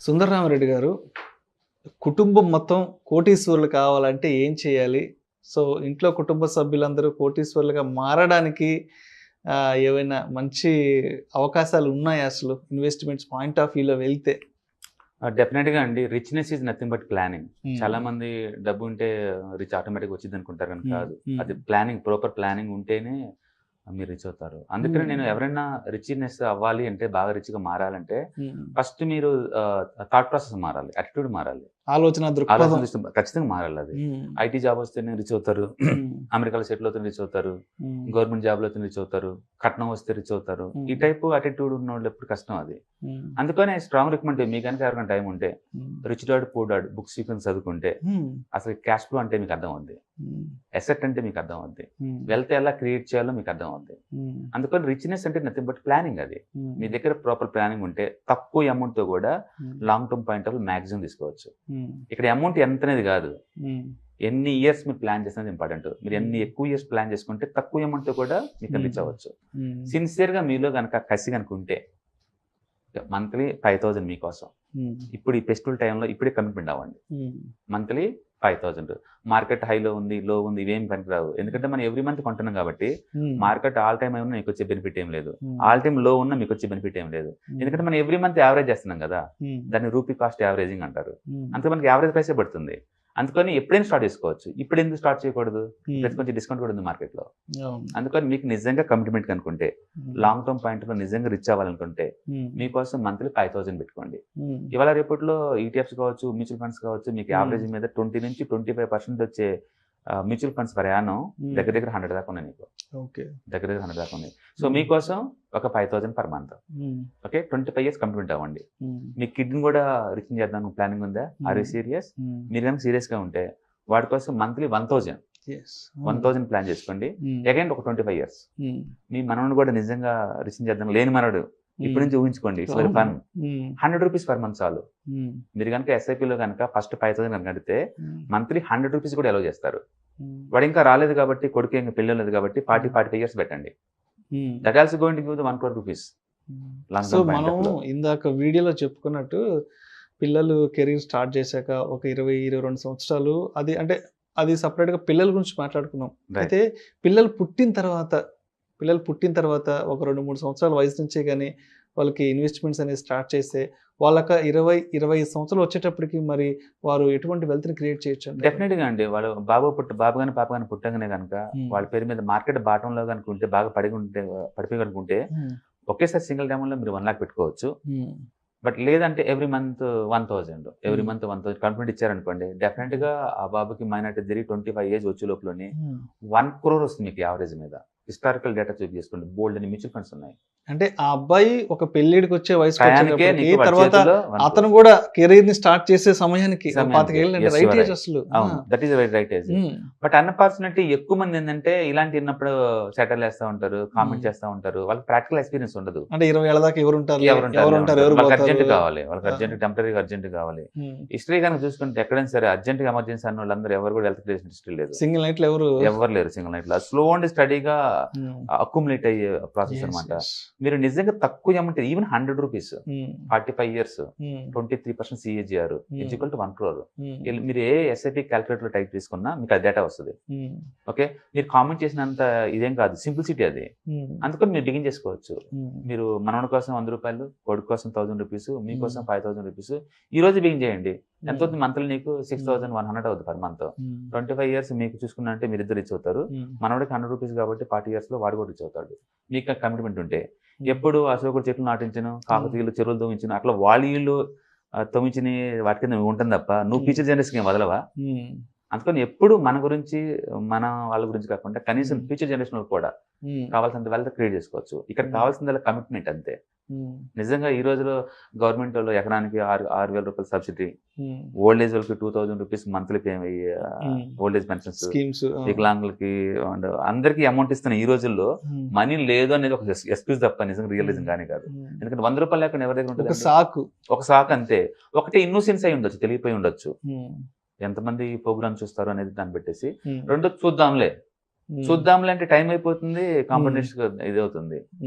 సుందరరామరెడ్డి గారు, కుటుంబం మొత్తం కోటీశ్వరులు కావాలంటే ఏం చేయాలి? సో, ఇంట్లో కుటుంబ సభ్యులందరూ కోటీశ్వరులుగా మారడానికి ఏవైనా మంచి అవకాశాలు ఉన్నాయా అసలు? ఇన్వెస్ట్‌మెంట్స్ పాయింట్ ఆఫ్ వ్యూలో వెళ్తే? డెఫినెట్‌గా అండి. Richness is nothing but planning. హ్మ్. చాలా మంది డబ్బు ఉంటే రిచ్ ఆటోమేటిక్‌గా వచ్చిద్దనుకుంటారు కానీ హ్మ్. కాదు. హ్మ్. అది ప్లానింగ్, ప్రాపర్ ప్లానింగ్ ఉంటేనే మీరు రిచ్ అవుతారు. అందుకనే నేను ఎవరైనా రిచ్‌నెస్ అవ్వాలి అంటే, బాగా రిచ్‌గా మారాలంటే హ్మ్. ఫస్ట్ మీరు థాట్ ప్రాసెస్ మారాలి. యాటిట్యూడ్ మారాలి. ఆలోచన ఆలోచన దృక్పథం. దృష్టి ఖచ్చితంగా మారాలి అది. హ్మ్. ఐటీ జాబ్ వస్తేనే రిచ్ అవుతారు. హ్మ్. అమెరికాలో సెటిల్ అవుతేనే రిచ్ అవుతారు. హ్మ్. గవర్నమెంట్ జాబ్‌లో అయితే రిచ్ అవుతారు. కట్నం వస్తే రిచ్ అవుతారు. ఈ టైపు యాటిట్యూడ్ ఉన్నోళ్ళు ఎప్పుడు కష్టం అది. హ్మ్. అందుకనే స్ట్రాంగ్ రికమెండ్ మీకు గనుక ఎవరికైనా టైం ఉంటే హ్మ్. Rich dad poor dad books sequence చదువుకుంటే హ్మ్. అసలు క్యాష్ ఫ్లో అంటే మీకు అర్థం అవుద్ది. హ్మ్. అసెట్ అంటే మీకు అర్థం అవుద్ది. హ్మ్. వెల్త్ ఎలా క్రియేట్ చేయాలో మీకు అర్థం అవుద్ది. హ్మ్. అందుకని రిచ్‌నెస్ అంటే నథింగ్ బట్ ప్లానింగ్ అది. హ్మ్. మీ దగ్గర ప్రాపర్ ప్లానింగ్ ఉంటే తక్కువ అమౌంట్‌తో కూడా హ్మ్. Long term point of maximum తీసుకోవచ్చు. హ్మ్. ఇక్కడ అమౌంట్ ఎంత అనేది కాదు. హ్మ్. ఎన్ని ఇయర్స్ మీరు ప్లాన్ చేసినది ఇంపార్టెంట్. మీరు ఎన్ని ఎక్కువ ఇయర్స్ ప్లాన్ చేసుకుంటే తక్కువ అమౌంట్‌తో కూడా మీకు రీచ్ అవ్వచ్చు. హ్మ్. సిన్సియర్‌గా మీలో గనక కసి గనుక ఉంటే మంత్లీ 5,000 మీకోసం. హ్మ్. ఇప్పుడు ఈ ఫెస్టివల్ టైంలో ఇప్పుడే కమిట్మెంట్ అవ్వండి. హ్మ్. మంత్లీ 5,000. మార్కెట్ హైలో ఉంది, లో ఉంది ఇవేం పనికిరావు. ఎందుకంటే మనం ఎవ్రీ మంత్ కొంటున్నాం కాబట్టి హ్మ్. మార్కెట్ ఆల్ టైమ్ హై ఉన్నా మీకొచ్చే బెనిఫిట్ ఏం లేదు. హ్మ్. ఆల్ టైమ్ లో ఉన్నా మీకొచ్చే బెనిఫిట్ ఏం లేదు. ఎందుకంటే మనం ఎవ్రీ మంత్ యావరేజ్ చేస్తున్నాం కదా! హ్మ్. దాన్ని రూపీ కాస్ట్ యావరేజింగ్ అంటారు. హ్మ్. అంతే మనకి యావరేజ్ ప్రైసే పడుతుంది. అందుకని ఎప్పుడైనా స్టార్ట్ చేసుకోవచ్చు. ఇప్పుడు ఎందుకు స్టార్ట్ చేయకూడదు? ఇప్పుడైతే కొంచెం డిస్కౌంట్ కూడా ఉంది మార్కెట్‌లో. అవును. అందుకని మీకు నిజంగా కమిట్మెంట్ కనుకుంటే, లాంగ్ టర్మ్ పాయింట్‌లో నిజంగా రిచ్ అవ్వాలనుకుంటే, హ్మ్. మీకోసం మంత్లీ 5,000 పెట్టుకోండి. హ్మ్. ఇవాళ రేపట్లో ఈటీఎఫ్స్ కావచ్చు, మ్యూచువల్ ఫండ్స్ కావచ్చు, మీకు యావరేజ్ మీద 20-25% వచ్చే మ్యూచువల్ ఫండ్స్ పర్ యానం దగ్గర దగ్గర 100 దాకా ఉన్నాయి మీకు. ఓకే. దగ్గర దగ్గర 100 దాకా ఉన్నాయి. సో మీకోసం ఒక 5,000 per month. Hmm. Okay. 25 years commitment అవ్వండి. హ్మ్. మీ కిడ్‌ని కూడా రిచ్‌ని చేద్దాం ప్లానింగ్ ఉందా? Are you serious? హ్మ్. మీరు గనుక సీరియస్‌గా ఉంటే వాడి కోసం మంత్లీ 1,000 యెస్. 1,000 ప్లాన్ చేసుకోండి. అగైన్ ఒక 25 ఇయర్స్. హ్మ్. మీ మనవడిని కూడా నిజంగా రిచ్‌ని చేద్దాం. లేని మనవడు ఇప్పటి నుంచి ఊహించుకోండి. It's very fun. హ్మ్. ₹100 పర్ మంత్ చాలు. హ్మ్. మీరు గనుక ఎస్ఐపిలో గనుక ఫస్ట్ 5,000 గనుక కడితే మంత్లీ ₹100 కూడా అలౌ చేస్తారు. హ్మ్. వాడు ఇంకా రాలేదు కాబట్టి, కొడుకు ఇంకా పెళ్లి లేదు కాబట్టి 45 ఇయర్స్ పెట్టండి. హ్మ్. That also going to give the 1 crore rupees. Long so term point మనం ఆఫ్ వ్యూలో. ఇందాక వీడియోలో చెప్పుకున్నట్టు పిల్లలు కెరీర్ స్టార్ట్ చేశాక ఒక 20, 22 సంవత్సరాలు అది అంటే అది సెపరేట్‌గా పిల్లల గురించి మాట్లాడుకున్నాం. రైట్. అయితే పిల్లలు పుట్టిన తర్వాత ఒక 2, 3 సంవత్సరాల వయసు నుంచే గాని వాళ్ళకి ఇన్వెస్ట్‌మెంట్స్ అనేవి స్టార్ట్ చేస్తే వాళ్ళక 20, 25 సంవత్సరాలు వచ్చేటప్పటికి మరి వారు ఎటువంటి వెల్త్‌ని క్రియేట్ చేయొచ్చంటారు? డెఫినెట్‌గా అండి. వాడు బాబు గాని, పాప గాని పుట్టంగానే గనుక వాళ్ళ పేరు మీద మార్కెట్ బాటంలో గనుక ఉంటే బాగా పడిపోయి గనుక ఉంటే హ్మ్. ఒకేసారి సింగిల్ డైమండ్‌లో మీరు 1,00,000 పెట్టుకోవచ్చు. హ్మ్. బట్ లేదంటే ఎవ్రీ మంత్ 1,000 ఎవ్రీ హ్మ్. మంత్ 1,000 కమిట్మెంట్ ఇచ్చారనుకోండి. డెఫినెట్‌గా ఆ బాబుకి మైనారిటీ తిరిగి 25 ఏజ్ వచ్చే లోపలనే హ్మ్. 1 crore వస్తుంది మీకు యావరేజ్ మీద. హిస్టారికల్ డేటా చెక్ చేసుకోండి. బోల్డన్ని మ్యూచువల్ ఫండ్స్ ఉన్నాయి. అంటే ఆ అబ్బాయి ఒక పెళ్ళిడికొచ్చే టయానికే వయసుకొచ్చేటప్పటికి నీకు వాడి తర్వాత చేతిలో 1 అతను crore. కూడా కెరీర్‌ని స్టార్ట్ చేసే సమయానికి ఒక 25 సమయానికి. ఏళ్ళు అంటే yes, you right are age right. అసలు. అవును. That is right age. హ్మ్. బట్ అన్‌ఫార్చునేట్‌లీ ఎక్కువ మంది ఏందంటే ఇలాంటివి విన్నప్పుడు సెటర్‌లేస్తా ఉంటారు. కామెంట్ చేస్తా ఉంటారు. వాళ్ళకి ప్రాక్టికల్ ఎక్స్‌పీరియన్స్ ఉండదు. అంటే 20 ఏళ్ల దాకా ఎవరుంటారులే, ఎవరుంటారు? ఎవరు వాళ్ళకి పోతారు. అర్జెంట్ కావాలి. వాళ్ళకి ఆ! అర్జెంట్ టెంపరరీగా అర్జెంట్ కావాలి. హ్మ్. హిస్టరీ గనుక చూసుకుంటే ఎక్కడైనా సరే అర్జెంట్‌గా ఎమర్జెన్సీ అన్నోళ్ళందరూ ఎవరు కూడా హెల్త్ కేర్ హిస్టరీ లేదు. సింగిల్ నైట్‌లో ఎవరు ఎవ్వరు లేరు సింగిల్ నైట్‌లో. స్లో అండ్ స్టడీగా హ్మ్. అక్యుములేట్ అయ్యే ప్రాసెస్ యెస్. అన్నమాట. యెస్. మీరు నిజంగా తక్కువ అమౌంట్ ఈవెన్ ₹100 హ్మ్. 45 ఇయర్స్ హ్మ్. 23% CAGR is equal to 1 crore. హ్మ్. మీరు ఏ ఎస్ఐపి క్యాలిక్యులేటర్‌లో టైప్ చేసుకున్నా మీకు ఆ డేటా వస్తది. హ్మ్. ఓకే. మీరు కామెంట్ చేసినంత ఇదేం కాదు. సింప్లిసిటీ అది. హ్మ్. అందుకని మీరు బిగిన్ చేసుకోవచ్చు. హ్మ్. మీరు మనవడి కోసం ₹100, కొడుకు కోసం ₹1,000, మీకోసం హ్మ్. ₹5,000 ఈ రోజు బిగిన్ చేయండి. ఎంత హ్మ్. అవుతుంది మంత్లీ నీకు 6,100 అవుతుంది పర్ మంత్. హ్మ్. 25 ఇయర్స్ మీకు చూసుకున్నారంటే మీరిద్దరు రిచ్ అవుతారు. హ్మ్. మనవడికి ₹100 కాబట్టి 40 ఇయర్స్‌లో వాడు కూడా రిచ్ అవుతాడు. మీకు ఆ కమిట్మెంట్ ఉంటే. హ్మ్. ఎప్పుడు అశోకుడు చెట్లు నాటించను, కాకతీయులు చెరువులు తవ్వించను అట్లా వాళ్ళు వీళ్ళు తవ్వించినయి వాటి కింద నువ్వు ఉంటుంది తప్ప నువ్వు ఫ్యూచర్ జనరేషన్‌కి ఏం వదలవా? హ్మ్. అందుకని ఎప్పుడు మన గురించి, మన వాళ్ళ గురించి కాకుండా కనీసం హ్మ్. ఫ్యూచర్ జనరేషన్ వాళ్ళకి కూడా హ్మ్. కావాల్సినంత వెల్త్ క్రియేట్ చేసుకోవచ్చు. ఇక్కడ కావాల్సిందల్లా కమిట్మెంట్ అంతే. హ్మ్. నిజంగా ఈ రోజులో గవర్నమెంట్ వాళ్ళు ఎకరానికి ₹6,000 సబ్సిడీ, హ్మ్. ఓల్డ్ ఏజ్ వాళ్ళకి ₹2,000 మంత్లీ హ్మ్. Old age pensions, schemes. ఆ! వికలాంగులకి అండ్ అందరికీ అమౌంట్ ఇస్తున్నాయి. ఈ రోజుల్లో హ్మ్. మనీ లేదు అనేది ఒక ఎక్స్‌క్యూజ్ తప్ప నిజంగా రియలిజం గానే కాదు. హ్మ్. ఎందుకంటే ₹100 లేకుండా ఎవరి దగ్గర ఒక ఉంటదండి? సాకు. ఒక సాకు అంతే. ఒకటి ఇన్నోసెన్స్ అయి ఉండొచ్చు. తెలియపోయి ఉండొచ్చు. హ్మ్. ఎంతమంది ప్రోగ్రామ్ చూస్తారు అనేది దాన్ని పెట్టేసి. హ్మ్. రెండోది చూద్దాంలే. చూద్దాంలే అంటే టైం అయిపోతుంది, కాంపిటీషన్ ఇది అవుతుంది.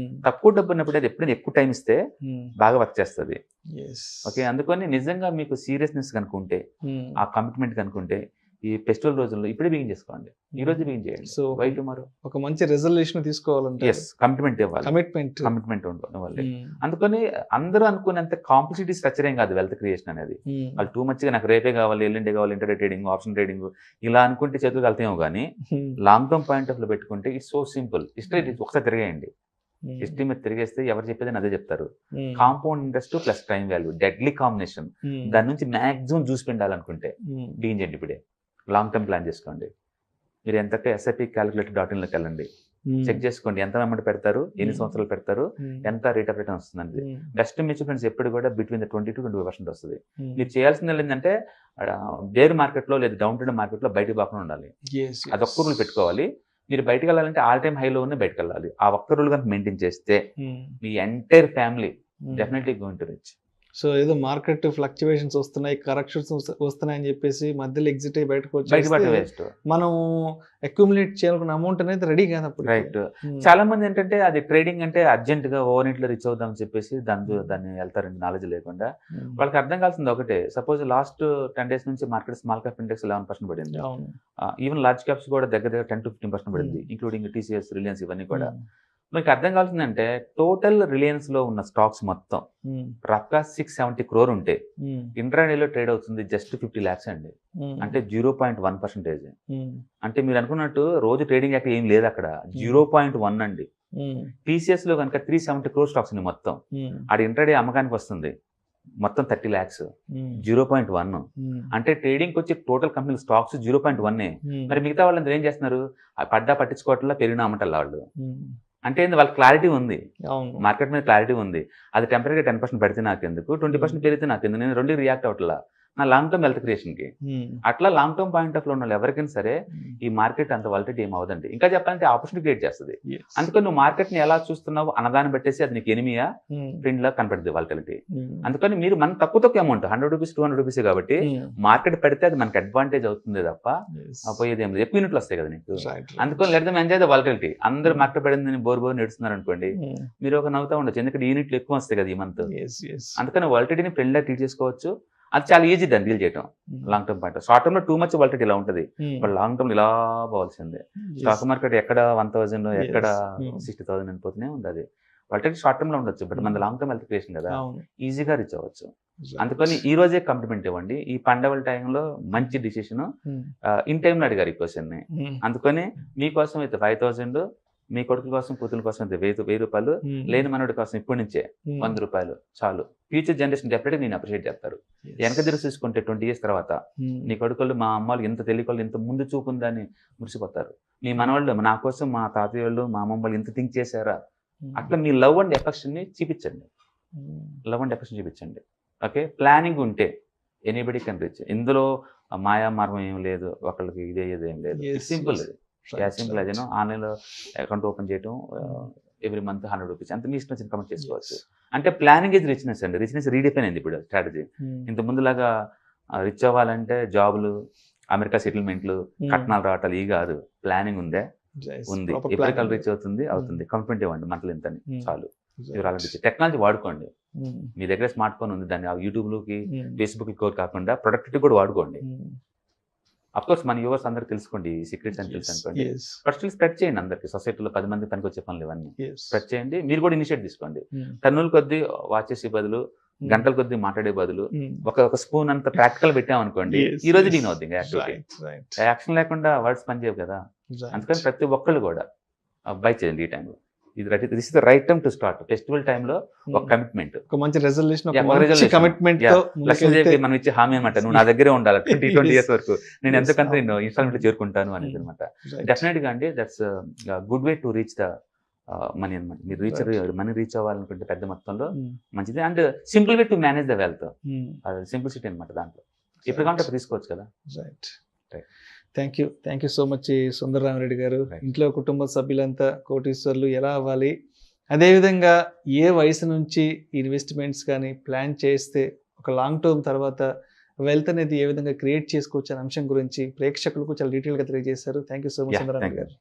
తక్కువ డబ్బు ఉన్నప్పుడు అది ఎప్పుడైనా ఎక్కువ టైం ఇస్తే బాగా వర్క్ చేస్తుంది. ఓకే, అందుకని నిజంగా మీకు సీరియస్నెస్ కనుకుంటే, ఆ కమిట్మెంట్ కనుకుంటే ఈ ఫెస్టివల్ రోజుల్లో ఇప్పుడే బిగిన్ చేసుకోండి. ఈ రోజు బిగిన్ చేయండి. సో వై టుమారో ఒక మంచి రెజల్యూషన్ తీసుకోవాలంటే కమిట్మెంట్ ఇవ్వాలి. కమిట్మెంట్ ఇవ్వాలి. అందుకని అందరూ అనుకునేంత కాంప్లిసిటీ స్ట్రక్చర్ ఏం కాదు వెల్త్ క్రియేషన్ అనేది. వాళ్ళు టూ మచ్ గా నాకు రేపే కావాలి, ఎల్లుండే కావాలి, ఇంటర్డే ట్రేడింగ్, ఆప్షన్ ట్రేడింగ్ ఇలా అనుకుంటే చేతులు వెళ్తామో కానీ లాంగ్ టర్మ్ పాయింట్ ఆఫ్ లో పెట్టుకుంటే ఇట్స్ సో సింపుల్. హిస్టరీ ఒకసారి తిరిగేయండి. హిస్టరీ మీద తిరిగేస్తే ఎవరు చెప్పేదని అదే చెప్తారు. Compound interest plus time value deadly combination. దాని నుంచి మాక్సిమం జ్యూస్ పిండాలనుకుంటే బిగిన్ చేయండి ఇప్పుడే. లాంగ్ టర్మ్ ప్లాన్ చేసుకోండి. మీరు ఎంతకే SIP calculator.in లోకి వెళ్ళండి, చెక్ చేసుకోండి ఎంత అమౌంట్ పెడతారు, ఎన్ని సంవత్సరాలు పెడతారు, ఎంత రేట్ ఆఫ్ రిటర్న్ వస్తుంది. బెస్ట్ మ్యూచువల్ ఫండ్స్ ఎప్పుడు కూడా బిట్వీన్ 20 to 25% వస్తుంది. మీరు చేయాల్సింది ఏంటంటే బేర్ మార్కెట్ లో లేదా డౌన్ ట్రెండ్ మార్కెట్ లో బయటకు పోకుండా ఉండాలి. అదొక్క రూల్ పెట్టుకోవాలి. మీరు బయటకు వెళ్ళాలంటే ఆల్ టైమ్ హైలో ఉన్న బయటకు వెళ్ళాలి. ఆ ఒక్క రూల్ కనుక మెయింటైన్ చేస్తే మీ entire family definitely going to rich. So ఏదో మార్కెట్ ఫ్లక్చువేషన్స్ వస్తున్నాయి, కరెక్షన్స్ వస్తున్నాయి అని చెప్పేసి మధ్యలో ఎగ్జిట్ అయ్యి బయటకు వేస్ట్. మనం అక్యుములేట్ చేయాలనుకున్న అమౌంట్ అనేది రెడీ కాదు అప్పుడు. రైట్. చాలా మంది ఏంటంటే అది ట్రేడింగ్ అంటే అర్జెంట్ గా ఓవర్ నైట్ లో రీచ్ అవుదాం అని చెప్పేసి దాన్ని వెళ్తారండి నాలెడ్జ్ లేకుండా. వాళ్ళకి అర్థం కావాల్సింది ఒకటే, సపోజ్ లాస్ట్ 10 days నుంచి మార్కెట్ స్మాల్ క్యాప్ ఇండెక్స్ 11% పడింది. ఈవెన్ లార్జ్ క్యాప్స్ కూడా దగ్గర 10 to 15% పడింది, ఇంక్లూడింగ్ TCS, రిలయన్స్ ఇవన్నీ కూడా. మీకు అర్థం కావాల్సిందంటే టోటల్ రిలయన్స్ లో ఉన్న స్టాక్స్ మొత్తం రఫ్గా 670 crore ఉంటే ఇంట్రాడేలో ట్రేడ్ అవుతుంది జస్ట్ 50 lakhs అండి. అంటే 0.1%. అంటే మీరు అనుకున్నట్టు రోజు ట్రేడింగ్ యాక్ట్ ఏం లేదు అక్కడ, 0.1 అండి. TCS లో కనుక 370 crore స్టాక్స్ ఉంది మొత్తం. అది ఇంట్రాడే అమ్మకానికి వస్తుంది మొత్తం 30 lakhs, 0.1. అంటే ట్రేడింగ్ వచ్చే టోటల్ కంపెనీ స్టాక్స్ 0.1. మరి మిగతా వాళ్ళందరూ ఏం చేస్తున్నారు, పడ్డా పట్టించుకోవట్లా, పెరిగిన అమ్మటల్లా వాళ్ళు. అంటే వాళ్ళకి క్లారిటీ ఉంది, మార్కెట్ మీద క్లారిటీ ఉంది. అది టెంపరీగా 10% పెడితే నాకెందుకు, 20% పెరిగితే నాకెందుకు, నేను రెండు రియాక్ట్ అవ్వట్లా నా లాంగ్ టర్మ్ వెల్త్ క్రియేషన్ కి. అట్లా లాంగ్ టర్మ్ పాయింట్ ఆఫ్ లో ఉన్న ఎవరికైనా సరే ఈ మార్కెట్ అంత వాలటిలిటీ ఏం అవ్వదండి. ఇంకా చెప్పాలంటే ఆపర్చునిటీ క్రియేట్ చేస్తుంది. అందుకని నువ్వు మార్కెట్ ని ఎలా చూస్తున్నావు అన్నదాన్ని పెట్టేసి అది నీకు ఎనిమియా ఫ్రెండ్ లా కనపడుతుంది వాలటిలిటీ. అందుకని మీరు మన తక్కువ అమౌంట్ 100 rupees 200 rupees కాబట్టి మార్కెట్ పెడితే అది మనకి అడ్వాంటేజ్ అవుతుంది తప్ప పోయేది ఏం లేదు. ఎక్కువ యూనిట్లు వస్తాయి కదా నీకు. అందుకని let them enjoy the volatility. అందరూ మార్కెట్ పడిందని బోర్ నడుస్తున్నారు అనుకోండి, మీరు ఒక నవ్వుతా ఉండొచ్చు, ఎందుకంటే యూనిట్లు ఎక్కువ వస్తాయి కదా ఈ మంత్. అందుకని వాలటిలిటీని ఫ్రెండ్ లా ట్రీట్ చేసుకోవచ్చు. అది చాలా ఈజీ దాన్ని డీల్ చేయటం long term point. Short term లో టూ మచ్ వాలటిలిటీ ఇలా ఉంటుంది, బట్ లాంగ్ టర్మ్ ఇలా పోవాల్సిందే. స్టాక్ మార్కెట్ ఎక్కడ 1000 ఎక్కడ 60,000 అనిపోతూనే ఉంటుంది. వాలటిలిటీ షార్ట్ టర్మ్ లో ఉండొచ్చు, బట్ మన లాంగ్ టర్మ్ వెల్త్ క్రియేషన్ కదా, ఈజీగా రీచ్ అవ్వచ్చు. అందుకని ఈ రోజే కమిట్మెంట్ ఇవ్వండి. ఈ పండగల టైంలో మంచి డిసిషన్ ఇన్ టైంలో అడిగారు ఈ క్వశ్చన్ ని. అందుకని మీకోసం అయితే 5,000, మీ కొడుకు కోసం కూతురు కోసం అయితే 1000 రూపాయలు, లేని మనోడి కోసం ఇప్పటి నుంచే 100 రూపాయలు చాలు. ఫ్యూచర్ జనరేషన్ డెఫినెట్గా నేను అప్రిషియేట్ చేస్తారు. వెనక తిరిగి చూసుకుంటే 20 years తర్వాత నీ కొడుకులు మా అమ్మాళ్ళు ఎంత తెలియకోళ్ళు ఇంత ముందు చూపుందని మురిసిపోతారు. మీ మనవాళ్ళు నా కోసం మా తాతయ్య వాళ్ళు మా అమ్మమ్మ వాళ్ళు ఇంత థింక్ చేశారా. అట్లా మీ లవ్ అండ్ ఎఫెక్షన్ ని చూపించండి, చూపించండి. ఓకే, ప్లానింగ్ ఉంటే ఎనీబడి కెన్ రీచ్. ఇందులో మాయా మార్గం ఏం లేదు, ఒకళ్ళకి ఇదేం లేదు. Simple, simple. అదేనో ఆన్లైన్లో అకౌంట్ ఓపెన్ చేయడం, ఎవ్రీ మంత్ 100 rupees అంత మీ ఇష్టం వచ్చిన కమెంట్ చేసుకోవచ్చు. అంటే ప్లానింగ్ ఇస్ రిచ్నెస్ అండి. రిచ్నెస్ రీడిఫైన్ అయింది ఇప్పుడు స్ట్రాటజీ. ఇంత ముందులాగా రిచ్ అవ్వాలంటే జాబులు, అమెరికా సెటిల్మెంట్లు, కట్నాలు రావటాలు ఇవి కాదు. ప్లానింగ్ ఉంది. ఎప్పటికల్ రీచ్ అవుతుంది. కమిట్మెంట్ ఇవ్వండి మంత్లీ ఇంతని చాలు. టెక్నాలజీ వాడుకోండి. మీ దగ్గర స్మార్ట్ ఫోన్ ఉంది, దాన్ని యూట్యూబ్ లోకి ఫేస్బుక్ కోర్ కాకుండా ప్రొడక్టివిటీ కూడా వాడుకోండి. అఫ్కోర్స్ మన యూవర్స్ అందరూ తెలుసుకోండి సీక్రెట్స్ అని తెలుసు అనుకోండి. ఫస్ట్ స్ప్రెడ్ చేయండి అందరికి. సొసైటీలో 10 మంది పనికి వచ్చే పనులు ఇవన్నీ స్ప్రెడ్ చేయండి. మీరు కూడా ఇనిషియేట్ తీసుకోండి. టన్నుల కొద్దీ వాచ్ చేసే బదులు, గంటల కొద్దీ మాట్లాడే బదులు ఒక స్పూన్ అంత ప్రాక్టికల్ పెట్టామనుకోండి, ఈ రోజు దీని అవుతుంది యాక్టివిటీ. యాక్షన్ లేకుండా వర్డ్స్ పనిచేయవు కదా. అందుకని ప్రతి ఒక్కళ్ళు కూడా బై చేయండి ఈ టైంలో. This is the right time to start. Festival టైంలో ఒక కమిట్మెంట్, ఒక మంచి రెజల్యూషన్, కమిట్మెంట్ తో లక్ష్మీదేవికి మనం ఇచ్చే హామీ అనమాట. నువ్వు నా దగ్గరే ఉండాలి 20 years వరకు, నేను ఎంతకంత నేను ఇన్స్టాల్మెంట్ చేరుకుంటాను అనేది అనమాట. డెఫినెట్ గా అండి that's good way to reach the money అనమాట. మీరు మనీ రీచ్ అవ్వాలనుకుంటే పెద్ద మొత్తంలో మంచిది. And simple way to manage the wealth, simplicity అనమాట. దాంట్లో ఎప్పుడు కావాలంటే తీసుకోవచ్చు కదా. Thank you so much Sundararamareddy గారు. ఇంట్లో కుటుంబ సభ్యులంతా కోటీశ్వర్లు ఎలా అవ్వాలి, అదేవిధంగా ఏ వయసు నుంచి ఇన్వెస్ట్మెంట్స్ కానీ ప్లాన్ చేస్తే ఒక లాంగ్ టర్మ్ తర్వాత వెల్త్ అనేది ఏ విధంగా క్రియేట్ చేసుకోవచ్చు అనే అంశం గురించి ప్రేక్షకులకు చాలా డీటెయిల్గా తెలియజేశారు. Thank you so much Sundararamareddy గారు.